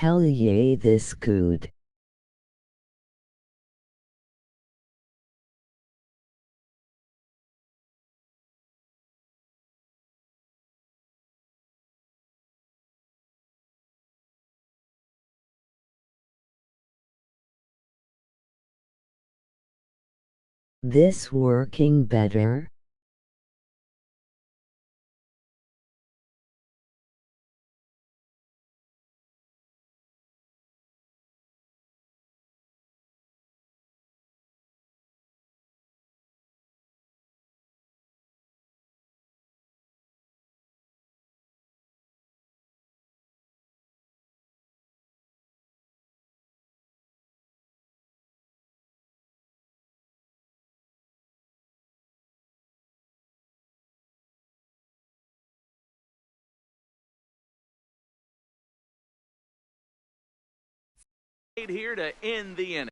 Hell yeah, this good. This working better? Here to end the inning.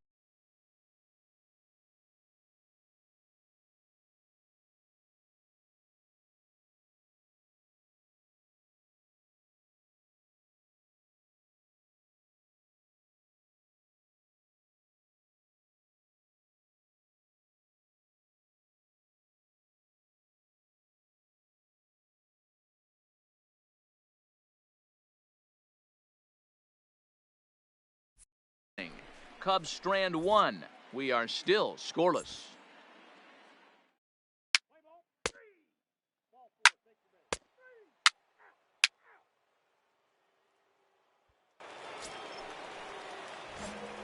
Cubs strand one. We are still scoreless.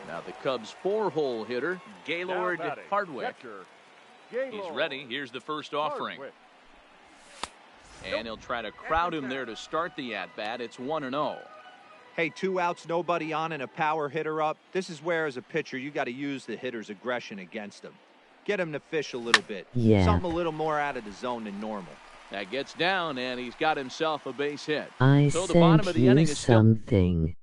Now the Cubs 4-hole hitter, Gaylord Hardwick. He's ready. Here's the first offering. And he'll try to crowd him there to start the at-bat. It's 1-0. Hey, 2 outs, nobody on, and a power hitter up. This is where, as a pitcher, you got to use the hitter's aggression against him. Get him to fish a little bit. Yeah. Something a little more out of the zone than normal. That gets down, and he's got himself a base hit. I So the bottom sent of the you inning is still something.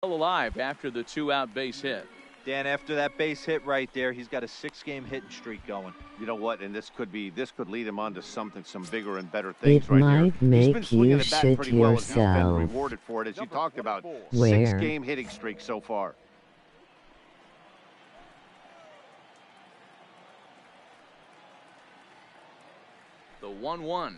alive after the 2-out base hit. Dan, after that base hit right there, he's got a 6-game hitting streak going. You know what? And this could lead him on to some bigger and better things It right might here. He's been make swinging you the bat shit pretty well, and he's been yourself. rewarded for it, as you talked about. Where? 6-game hitting streak so far. The 1-1.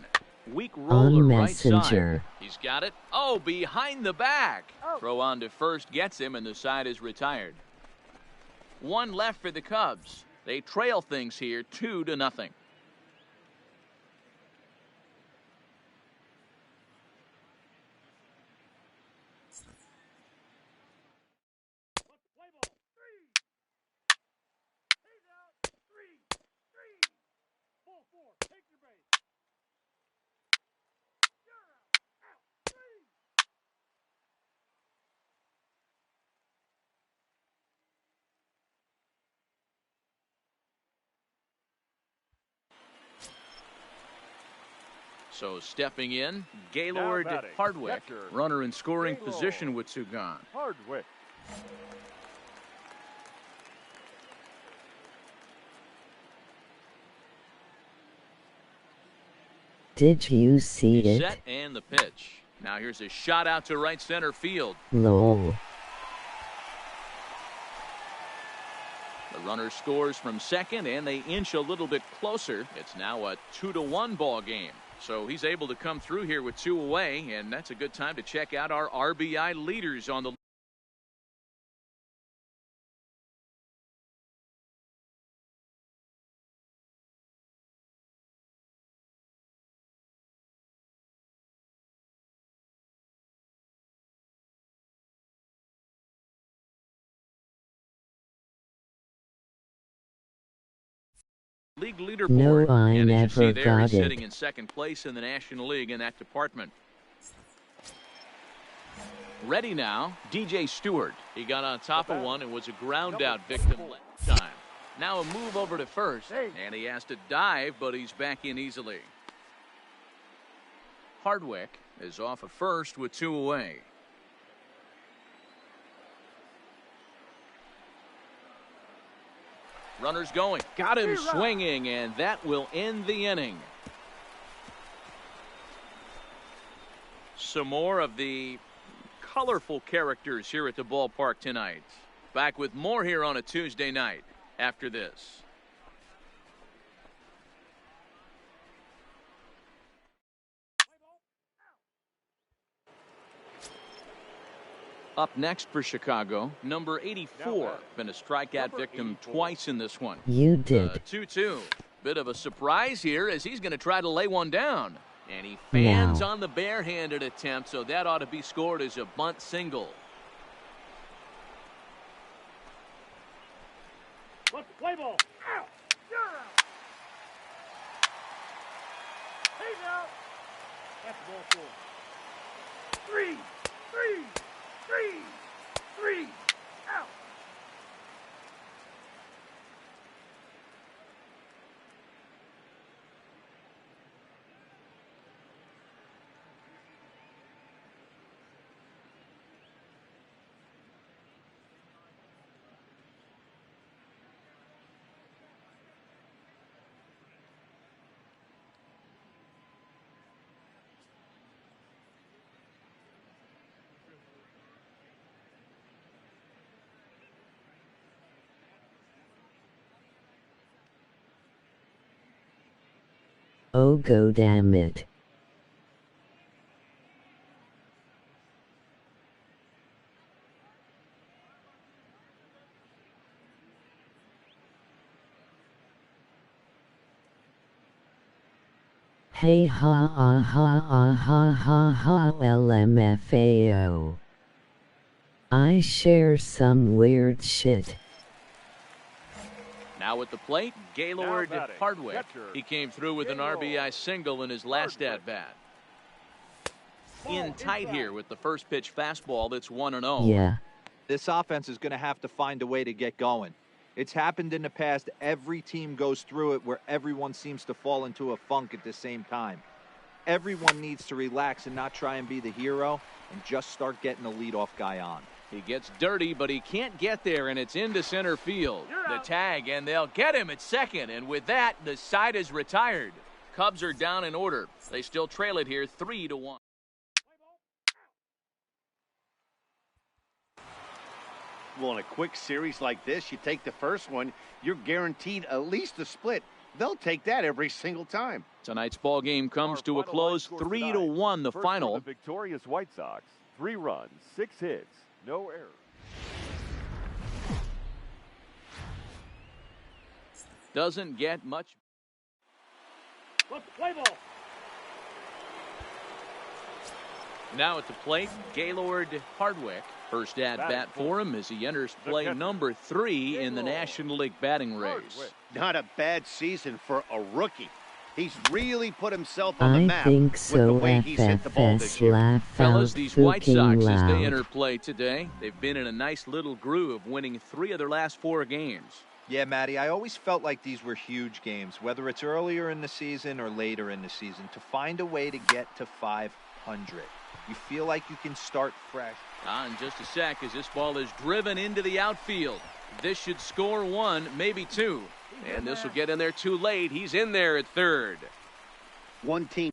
Weak roller On right Messenger. side. He's got it. Oh, behind the back. Throw on to first gets him, and the side is retired. One left for the Cubs. They trail things here 2-0. So stepping in, Gaylord Hardwick, runner in scoring position with 2 gone. Hardwick. Did you see it? Set and the pitch. Now here's a shot out to right center field. Lol. The runner scores from second, and they inch a little bit closer. It's now a 2-1 ball game. So he's able to come through here with 2 away, and that's a good time to check out our RBI leaders on the league leaderboard. No, I and as you never see there, got he's it. sitting in second place in the National League in that department. Ready now, DJ Stewart. He got on top of one and was a ground out victim last time. Now a move over to first, and he has to dive, but he's back in easily. Hardwick is off of first with 2 away. Runners going. Got him swinging, and that will end the inning. Some more of the colorful characters here at the ballpark tonight. Back with more here on a Tuesday night after this. Up next for Chicago, number 84. Been a strikeout victim twice in this one. You did. 2-2. Bit of a surprise here as he's going to try to lay one down. And he fans No. on the barehanded attempt, so that ought to be scored as a bunt single. Play ball. Out. You're out. He's out. That's ball 4. 3. Out. Oh, go damn it. Hey ha ha ha ha ha ha ha LMFAO. I share some weird shit. Now at the plate, Gaylord Now batting, Hardwick. catcher, He came through with an Gaylord RBI single in his last Hardwick. at-bat. Ball In tight inside. here with the first pitch fastball that's 1-0. Yeah. This offense is going to have to find a way to get going. It's happened in the past. Every team goes through it where everyone seems to fall into a funk at the same time. Everyone needs to relax and not try and be the hero and just start getting the leadoff guy on. He gets dirty, but he can't get there, and it's into center field. The tag, and they'll get him at second, and with that, the side is retired. Cubs are down in order. They still trail it here 3-1. Well, in a quick series like this, you take the first one, you're guaranteed at least a split. They'll take that every single time. Tonight's ball game comes Our to a final close, line score 3-1 the First for final. the victorious White Sox. 3 runs, 6 hits, no errors. Doesn't get much. Play ball. Now at the plate, Gaylord Hardwick. First at-bat for him as he enters play number 3 in the National League batting race. Not a bad season for a rookie. He's really put himself on the I map think with the so. way he's hit the ball this FFS year. laugh Fellas, out these White fucking Sox, as they loud. enter play today, they've been in a nice little groove, winning 3 of their last 4 games. Yeah, Matty, I always felt like these were huge games, whether it's earlier in the season or later in the season, to find a way to get to 500. You feel like you can start fresh. In just a sec as this ball is driven into the outfield. This should score 1, maybe 2. And this will get in there too late. He's in there at third. One team.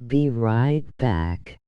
Be right back.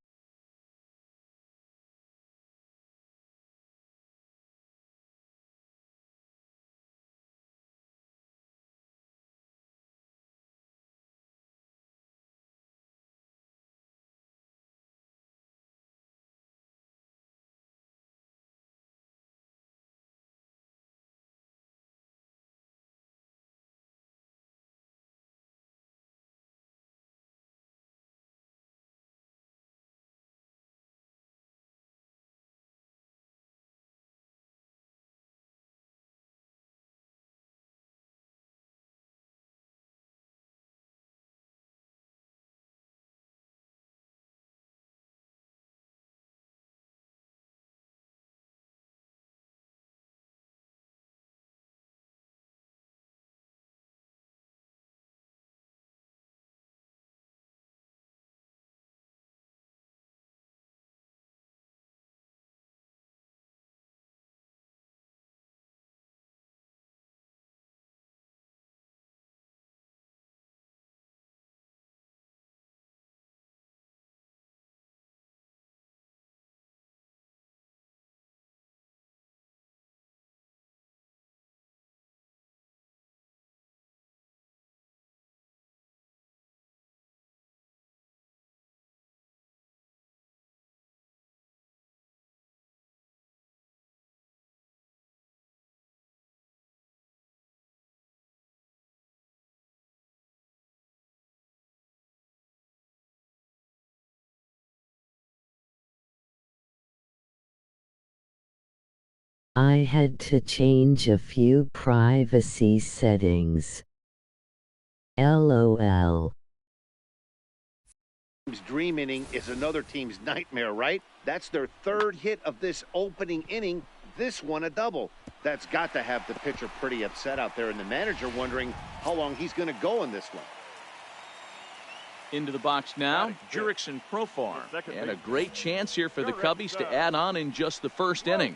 I had to change a few privacy settings. LOL. Dream inning is another team's nightmare, right? That's their third hit of this opening inning. This one a double. That's got to have the pitcher pretty upset out there, and the manager wondering how long he's going to go in this one. Into the box now, Jurickson Profar. And a great chance here for the Cubbies to add on in just the first inning.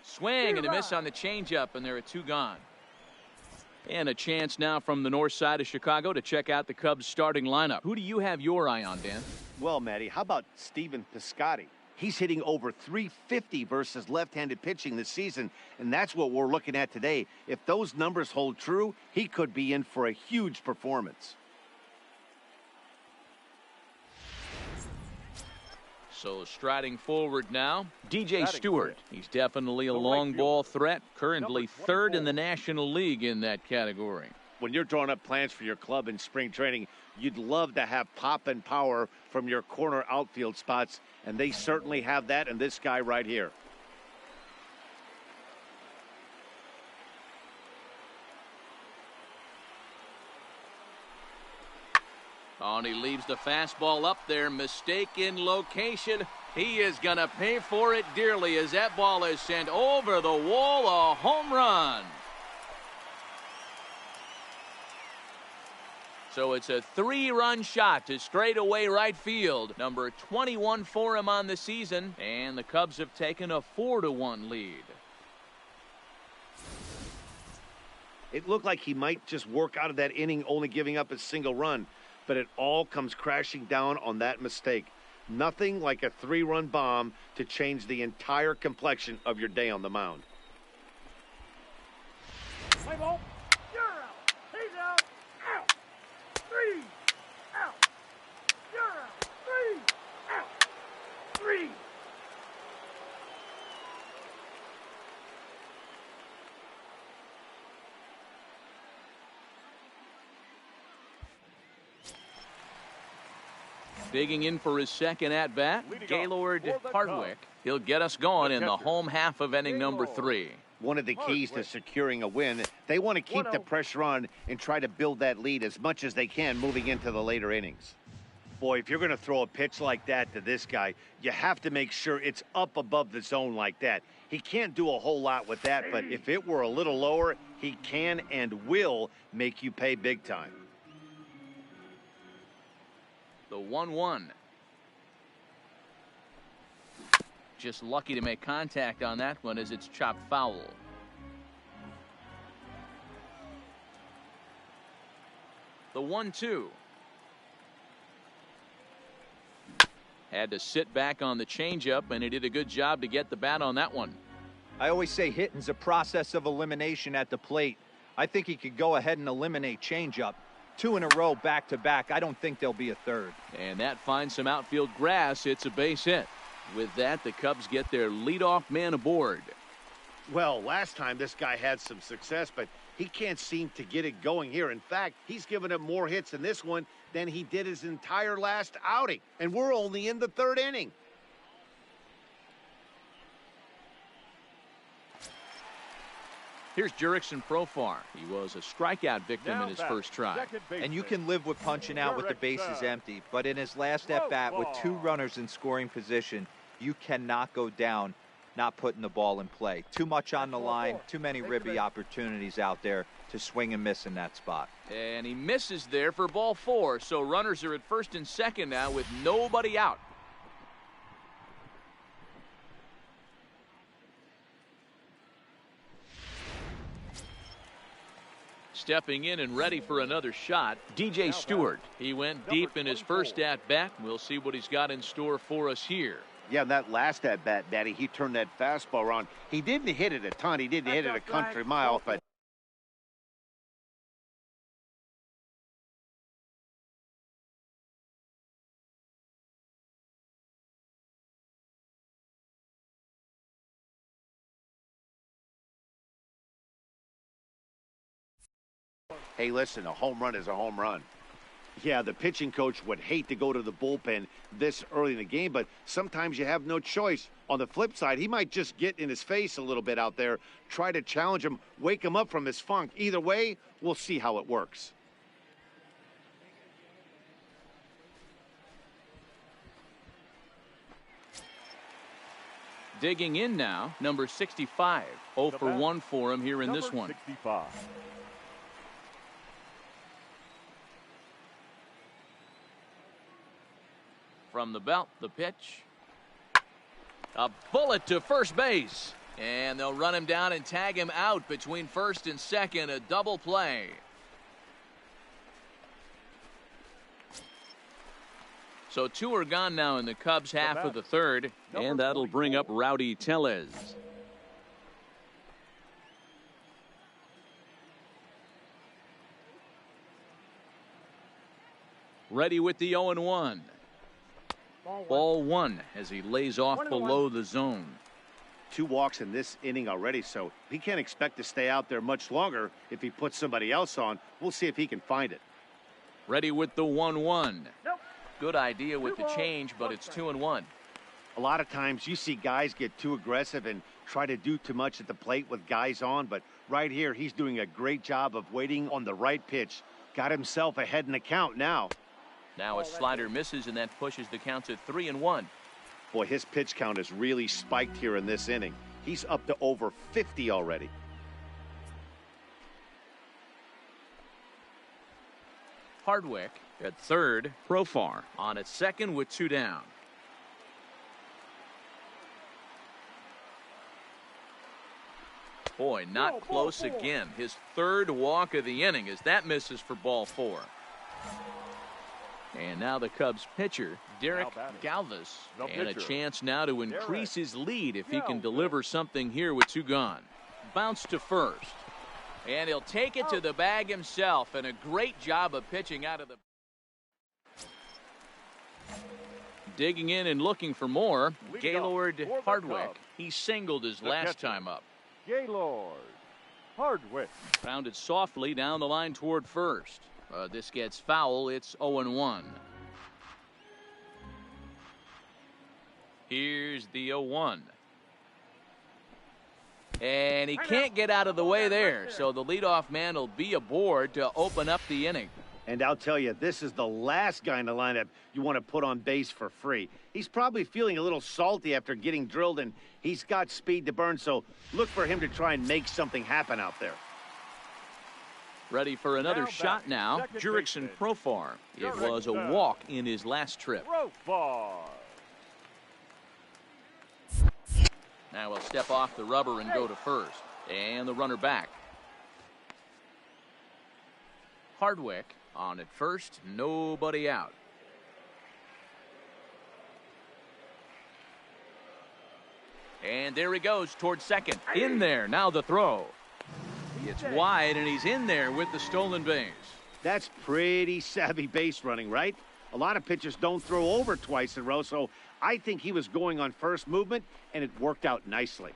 Swing and a miss on the changeup, and there are two gone. And a chance now from the north side of Chicago to check out the Cubs starting lineup. Who do you have your eye on, Dan? Well, Matty, how about Stephen Piscotty? He's hitting over .350 versus left-handed pitching this season, and that's what we're looking at today. If those numbers hold true, he could be in for a huge performance. So striding forward now, DJ Stewart. He's definitely a long ball threat, currently third in the National League in that category. When you're drawing up plans for your club in spring training, you'd love to have pop and power from your corner outfield spots, and they certainly have that in this guy right here. Oh, and he leaves the fastball up there. Mistake in location. He is going to pay for it dearly as that ball is sent over the wall. A home run. So it's a 3-run shot to straightaway right field. Number 21 for him on the season. And the Cubs have taken a 4-1 lead. It looked like he might just work out of that inning only giving up a single run, but it all comes crashing down on that mistake. Nothing like a 3-run bomb to change the entire complexion of your day on the mound. Play ball. You're out. He's out. Out. 3. Out. You're out. 3. Out. 3. Digging in for his second at-bat, Gaylord Hardwick. He'll get us going in the home half of inning number 3. One of the keys to securing a win, they want to keep the pressure on and try to build that lead as much as they can moving into the later innings. Boy, if you're going to throw a pitch like that to this guy, you have to make sure it's up above the zone like that. He can't do a whole lot with that, but if it were a little lower, he can and will make you pay big time. The 1-1. Just lucky to make contact on that one as it's chopped foul. The 1-2. Had to sit back on the changeup, and he did a good job to get the bat on that one. I always say hitting's a process of elimination at the plate. I think he could go ahead and eliminate changeup. 2 in a row, back-to-back. I don't think there'll be a third. And that finds some outfield grass. It's a base hit. With that, the Cubs get their leadoff man aboard. Well, last time this guy had some success, but he can't seem to get it going here. In fact, he's given up more hits in this one than he did his entire last outing. And we're only in the 3rd inning. Here's Jurickson Profar. He was a strikeout victim in his first try. And you can live with punching out with the bases empty, but in his last at-bat with 2 runners in scoring position, you cannot go down not putting the ball in play. Too much on the line, too many ribby opportunities out there to swing and miss in that spot. And he misses there for ball 4, so runners are at first and second now with nobody out. Stepping in and ready for another shot, DJ Stewart. He went deep in his first at-bat. We'll see what he's got in store for us here. Yeah, that last at-bat, Daddy, he turned that fastball around. He didn't hit it a ton. He didn't hit it a country mile, but hey, listen, a home run is a home run. Yeah, the pitching coach would hate to go to the bullpen this early in the game, but sometimes you have no choice. On the flip side, he might just get in his face a little bit out there, try to challenge him, wake him up from his funk. Either way, we'll see how it works. Digging in now, number 65. 0 for 1 for him here in this one. 65. From the belt, the pitch. A bullet to first base. And they'll run him down and tag him out between first and second. A double play. So 2 are gone now in the Cubs' half of the 3rd. And that'll bring up Rowdy Tellez. Ready with the 0-1. Ball 1 as he lays off below the zone. 2 walks in this inning already, so he can't expect to stay out there much longer if he puts somebody else on. We'll see if he can find it. Ready with the 1-1. Good idea with the change, but it's 2-1. A lot of times you see guys get too aggressive and try to do too much at the plate with guys on, but right here he's doing a great job of waiting on the right pitch. Got himself ahead in the count now. Now a slider misses, and that pushes the count to 3-1. Boy, his pitch count has really spiked here in this inning. He's up to over 50 already. Hardwick at third. Profar on at second with 2 down. Boy, not close again. His 3rd walk of the inning as that misses for ball 4. And now the Cubs pitcher, Derek Galvis, and a chance now to increase his lead if he can deliver something here with 2 gone. Bounce to first. And he'll take it to the bag himself, and a great job of pitching out of the... Digging in and looking for more, Gaylord Hardwick. He singled his last time up. Gaylord Hardwick. Pounded softly down the line toward first. This gets foul. It's 0-1. Here's the 0-1. And he can't get out of the way there, so the leadoff man will be aboard to open up the inning. And I'll tell you, this is the last guy in the lineup you want to put on base for free. He's probably feeling a little salty after getting drilled, and he's got speed to burn, so look for him to try and make something happen out there. Ready for another shot now. Jurickson Profar. It was a walk in his last trip. Profar. Now he'll step off the rubber and go to first. And the runner back. Hardwick On at first, nobody out. And there he goes towards second. In there, now the throw. It's wide, and he's in there with the stolen base. That's pretty savvy base running, right? A lot of pitchers don't throw over twice in a row, so I think he was going on first movement, and it worked out nicely.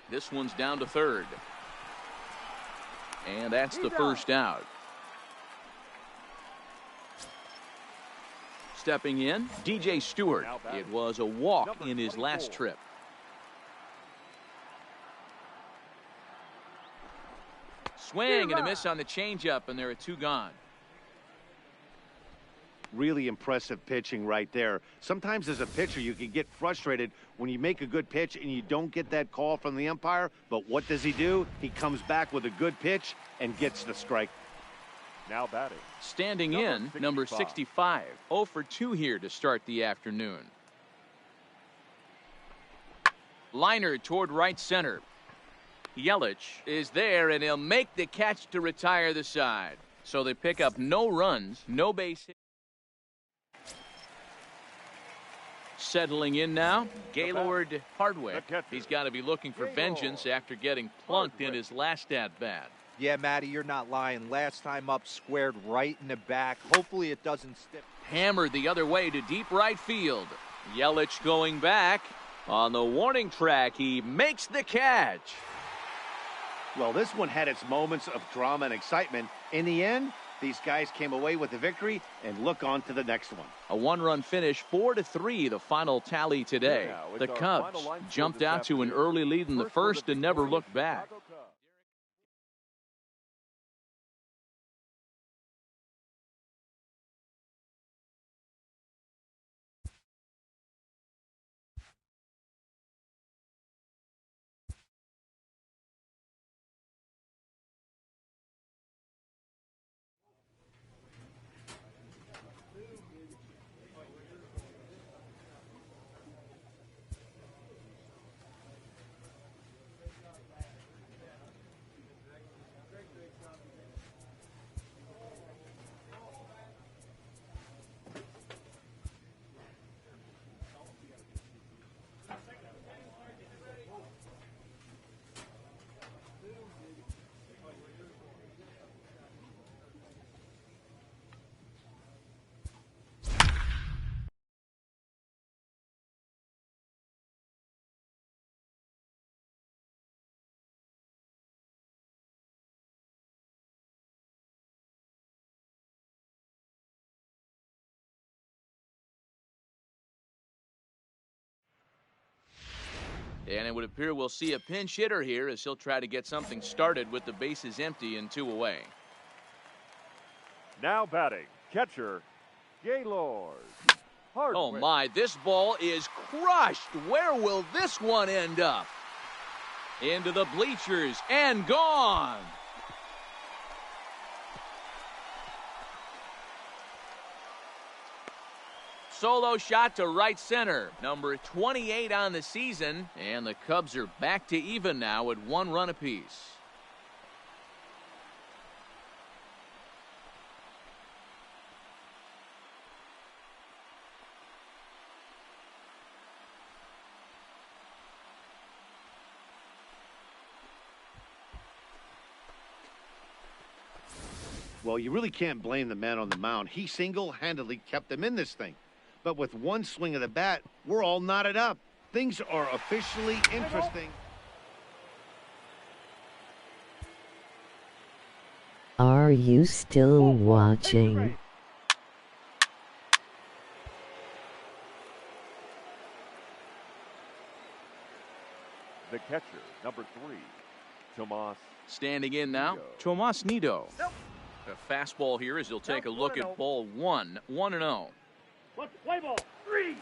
This one's down to third. And that's the first out. Stepping in, DJ Stewart. It was a walk in his last trip. Swing and a miss on the changeup, and there are two gone. Really impressive pitching right there. Sometimes as a pitcher, you can get frustrated when you make a good pitch and you don't get that call from the umpire. But what does he do? He comes back with a good pitch and gets the strike. Now batting. Standing in, number 65. 0 for 2 here to start the afternoon. Liner toward right center. Yelich is there, and he'll make the catch to retire the side. So they pick up no runs, no base hit. Settling in now, Gaylord Hardwick. He's got to be looking for vengeance after getting plunked in his last at-bat. Yeah, Matty, you're not lying. Last time up, squared right in the back. Hopefully it doesn't stick. Hammered the other way to deep right field. Yelich going back. On the warning track, he makes the catch. Well, this one had its moments of drama and excitement. In the end, these guys came away with the victory and look on to the next one. A one-run finish, 4-3, the final tally today. The Cubs jumped out to an early lead in the first and never looked back. And it would appear we'll see a pinch hitter here as he'll try to get something started with the bases empty and 2 away. Now batting, catcher, Gaylord Hardwick. Oh my, this ball is crushed. Where will this one end up? Into the bleachers and gone. Solo shot to right center. Number 28 on the season. And the Cubs are back to even now at 1 run apiece. Well, you really can't blame the man on the mound. He single-handedly kept them in this thing. But with one swing of the bat, we're all knotted up. Things are officially interesting. Are you still watching? The catcher, number 3, Tomas. Standing in now, Tomas Nido. A fastball here as he'll take a look at ball 1, 1-0. Let's play ball. 3.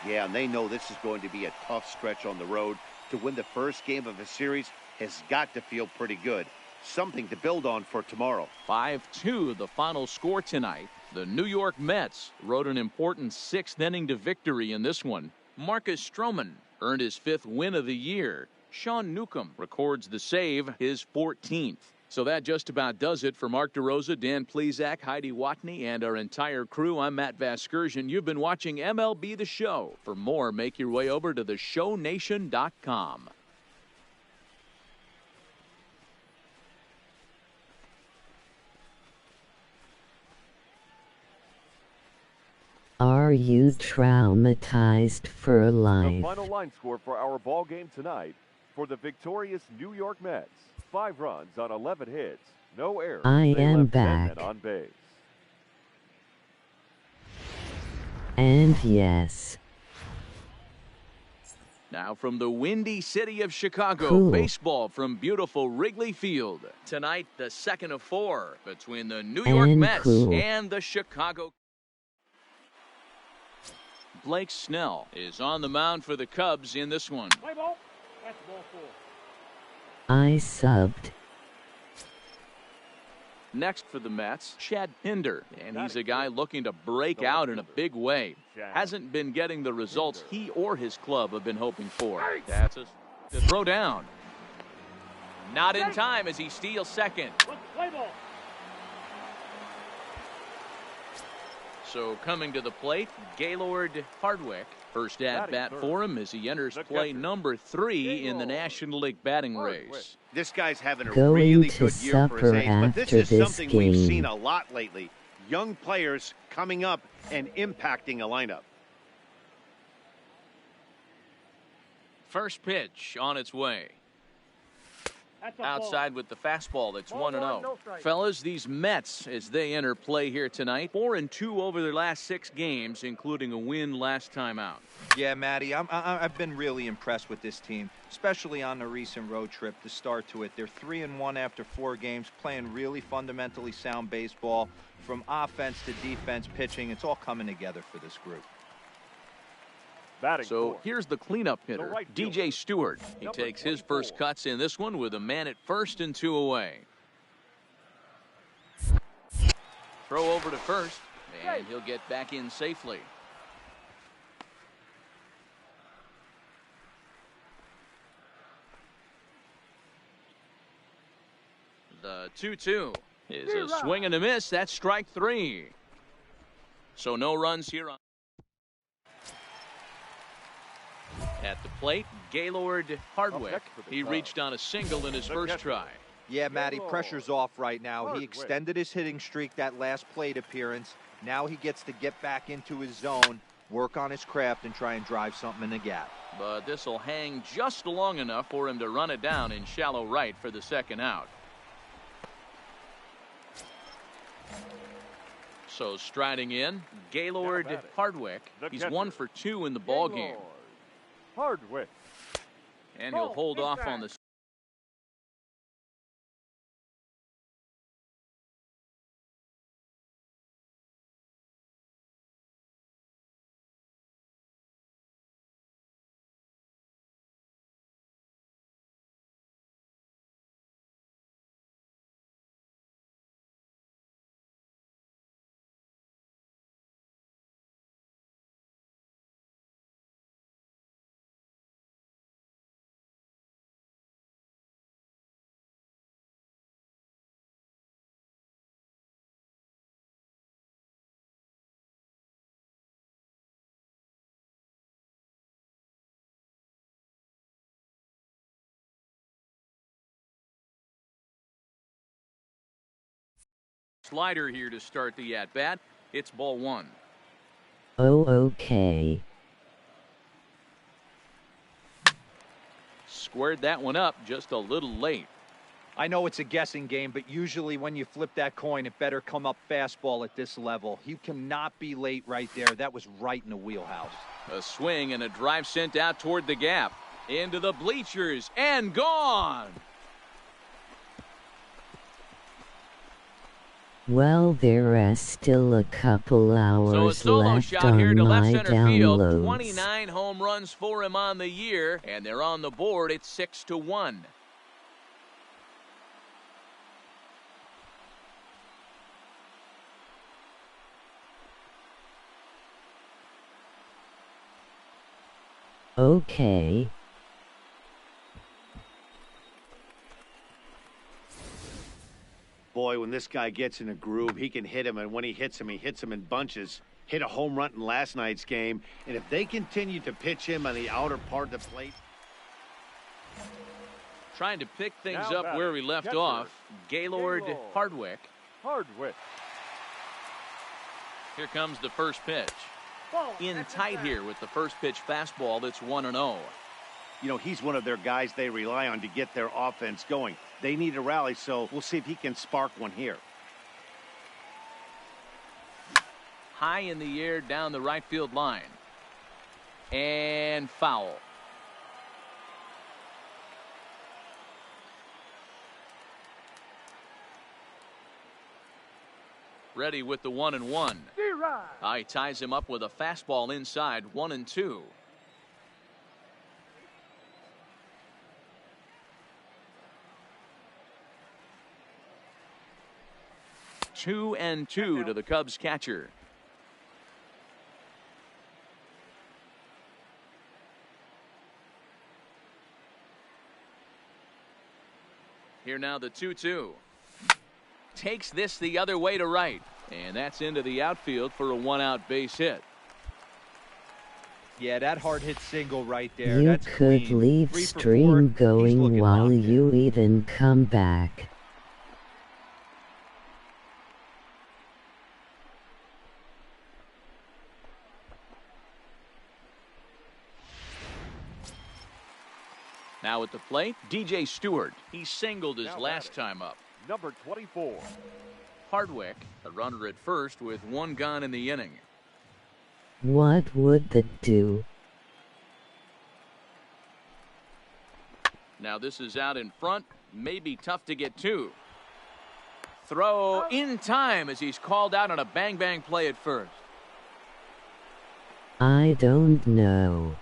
Yeah, and they know this is going to be a tough stretch on the road. To win the first game of a series has got to feel pretty good. Something to build on for tomorrow. 5-2 the final score tonight. The New York Mets rode an important sixth inning to victory in this one. Marcus Stroman earned his 5th win of the year. Sean Newcomb records the save, his 14th. So that just about does it for Mark DeRosa, Dan Plesac, Heidi Watney, and our entire crew. I'm Matt Vasgersian. You've been watching MLB The Show. For more, make your way over to theshownation.com. Are you traumatized for The life? final line score for our ball game tonight for the victorious New York Mets. 5 runs on 11 hits. No errors. I They am left 10 back. men on base. And yes, Now from the windy city of Chicago, cool. baseball from beautiful Wrigley Field. Tonight, the 2nd of 4 between the New York And Mets cool. and the Chicago. Blake Snell is on the mound for the Cubs in this one. Play ball. That's ball 4. I subbed. Next for the Mets, Chad Pinder, and he's a guy looking to break out in a big way. Hasn't been getting the results he or his club have been hoping for. That's a throw down. Not in time as he steals second. Play ball. So coming to the plate, Gaylord Hardwick. First at bat for him as he enters play number 3 in the National League batting race. This guy's having a Going really to good year for his supper age, but this after is this something we've game. seen a lot lately. Young players coming up and impacting a lineup. First pitch on its way. That's a Outside with the fastball, that's Ball 1-0. one, no strike. Fellas, these Mets, as they enter play here tonight, 4-2 over their last 6 games, including a win last time out. Yeah, Matty, I've been really impressed with this team, especially on the recent road trip to start to it. They're 3-1 after 4 games, playing really fundamentally sound baseball. From offense to defense, pitching, it's all coming together for this group. Batting So 4. here's the cleanup hitter, right DJ Stewart. He Number takes his 24. first cuts in this one with a man at first and 2 away. Throw over to first, and he'll get back in safely. The 2-2 is a swing and a miss. That's strike 3. So no runs here on. At the plate, Gaylord Hardwick. next for the He Cubs. reached on a single in his first try. Yeah, Matty, Gaylord. pressure's off right now. He Hardwick. extended his hitting streak that last plate appearance. Now he gets to get back into his zone, work on his craft, and try and drive something in the gap. But this will hang just long enough for him to run it down in shallow right for the second out. So striding in, Gaylord Now batting. Hardwick. The He's catcher. 1 for 2 in the ball game. Gaylord Hardwick. And he'll Ball, hold big off back. on the slider here to start the at-bat. It's ball 1. Oh, okay. Squared that one up just a little late. I know it's a guessing game, but usually when you flip that coin, it better come up fastball at this level. You cannot be late right there. That was right in the wheelhouse. A swing and a drive sent out toward the gap. Into the bleachers and gone. Well, there are still a couple So a hours solo left shot here to on left my center field. downloads. 29 home runs for him on the year, and they're on the board. It's 6-1. Okay. Boy, when this guy gets in a groove, he can hit him, and when he hits him in bunches. Hit a home run in last night's game, and if they continue to pitch him on the outer part of the plate. Trying to pick things Now up where we left catcher, off, Gaylord Hardwick. Hardwick. Here comes the first pitch. Ball. In That's tight it. here with the first pitch fastball that's 1-0. You know, he's one of their guys they rely on to get their offense going. They need a rally, so we'll see if he can spark one here. High in the air down the right field line. And foul. Ready with the 1-1. He ties him up with a fastball inside, 1-2. Two and two to the Cubs catcher. Here now the 2-2. Takes this the other way to right. And that's into the outfield for a one-out base hit. Yeah, that hard hit single right there. You That's could clean. leave 3 for 4. stream He's going looking while locked in. you eat and come back. Now at the plate, DJ Stewart. He singled his Now last batting. time up. Number 24. Hardwick, a runner at first with one gone in the inning. What would that do? Now this is out in front. Maybe tough to get to. Throw in time as he's called out on a bang-bang play at first. I don't know.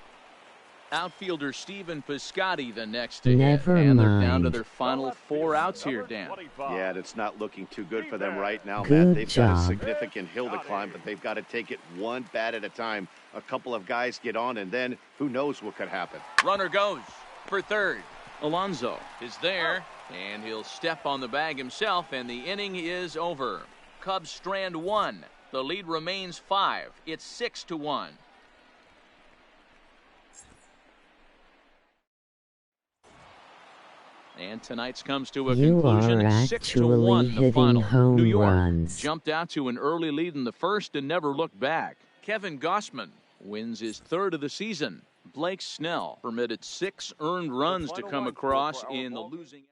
Outfielder Stephen Piscotty the next to hit. Never And they're down to mind. their final 4 outs here, Dan. Yeah, it's not looking too good for them right now, Matt. Good They've got a job. significant hill to climb, but they've got to take it one bat at a time. A couple of guys get on, and then who knows what could happen. Runner goes for third. Alonso is there, and he'll step on the bag himself, and the inning is over. Cubs strand 1. The lead remains 5. It's 6-1. And tonight's comes to a You conclusion. are It's 6-1 actually the hitting final. home New York runs. jumped out to an early lead in the first and never looked back. Kevin Gossman wins his 3rd of the season. Blake Snell permitted 6 earned runs to come across in the losing.